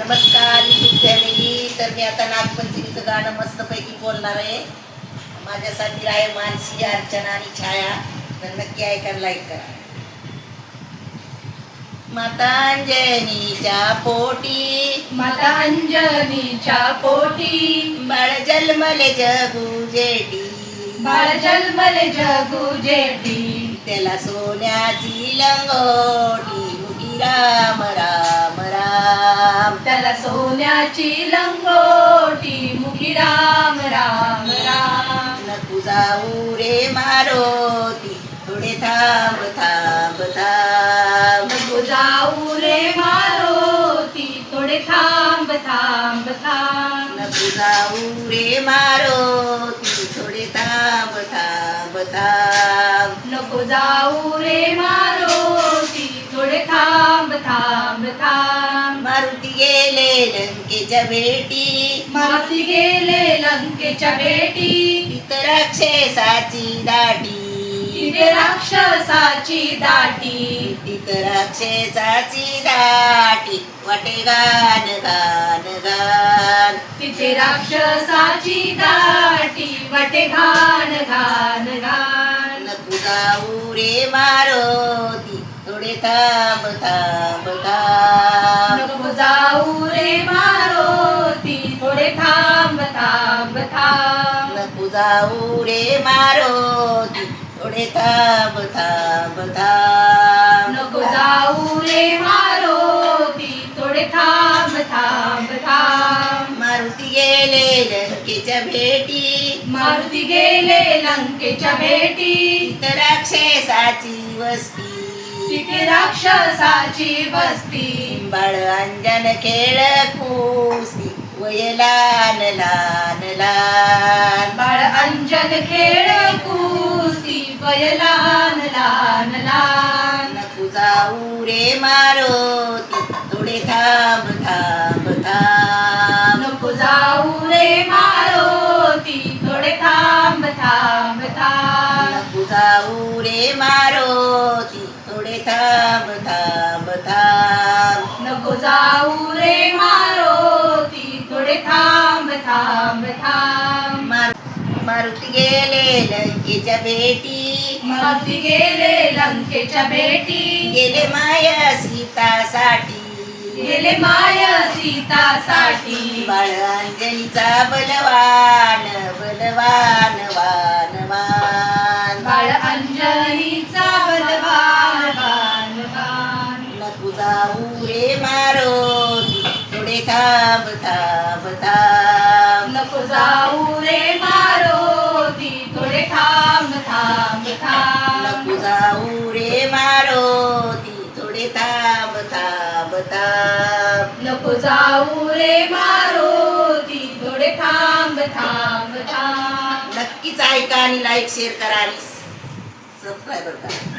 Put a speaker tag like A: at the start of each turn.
A: नमस्कार YouTube family. तर मी आता नागपंचमीचं गाणं मस्तपैकी बोलणार आहे. माझ्यासाठी आहे मानसी, अर्चना आणि छाया. तर नक्की ऐकायला लाईक करा. माता अंजनीच्या पोटी,
B: माता अंजनीच्या पोटी,
A: बाळ जन्मले जगू जेठी,
B: बाळ जन्मले जगू जेठी.
A: त्याला सोन्याची लंगोटी, मुठी राम राम राम.
B: त्याला सोन्याची लंगोटी, मुखी राम राम राम.
A: नको जाऊ रे मारोती, थोडे थांब थांब थांब.
B: नको जाऊ रे मारोती, थोडे थांब थांब थांब.
A: नको जाऊ रे मारोती, थोडे थांब थांब थांब.
B: नको जाऊ रे मारोती, थोडे थांब थांब थांब.
A: मारुती गेले लंकेच्या भेटी,
B: मारुती गेले लंकेच्या भेटी.
A: तिथं राक्षसाची दाटी,
B: तिथे राक्षसाची दाटी.
A: तिथं राक्षसाची दाटी, वाटे गान गान गान.
B: तिथे राक्षसाची दाटी, वाटे घाण घाण घाण.
A: नको जाऊ रे मारोती, थोडे थांब थांब थांब.
B: नको जाऊ रे मारोती, थोडे थांब थांब थांब.
A: नको जाऊ रे मारोती, थोडे थांब थांब थांब.
B: नको जाऊ रे मारोती, थोडे थांब थांब थांब.
A: मारुती गेले लंकेच्या भेटी,
B: मारुती गेले लंकेच्या भेटी.
A: तिथं राक्षसाची वस्ती,
B: तिथे राक्षसाची वस्ती.
A: बाळ अंजन खेळ कुस्ती, वय लहान लहान लहान.
B: बाळ अंजन खेळ कुस्ती, वय लहान लहान लहान.
A: नको जाऊ रे मारोती, थोडे थांब थांब थांब.
B: नको जाऊ रे मारोती, थोडे थांब थांब थांब.
A: नको जाऊ रे मारोती, थोडे थांब थांब थांब.
B: नको जाऊ रे मारोती, थोडे थांब थांब थांब.
A: मारुती गेले लंकेच्या भेटी,
B: मारुती गेले लंकेच्या भेटी.
A: गेले माया सीतासाठी,
B: गेले माय सीतासाठी.
A: बाळ अंजनीचा बलवान बलवान वान वान.
B: बाळ अंजनीचा बलवान वान वान.
A: नको जाऊ रे मारोती, थोडे थांब थांब थांब.
B: नको जाऊ रे मारोती, थोडे थांब थांब थांब.
A: नको जाऊ रे मारोती, थोडे थांब थांब थांब.
B: नको जाऊ रे मारोती, थोडे थांब थांब थांब.
A: नक्कीच ऐका आणि लाईक शेअर करा आणि सबस्क्राईब करा.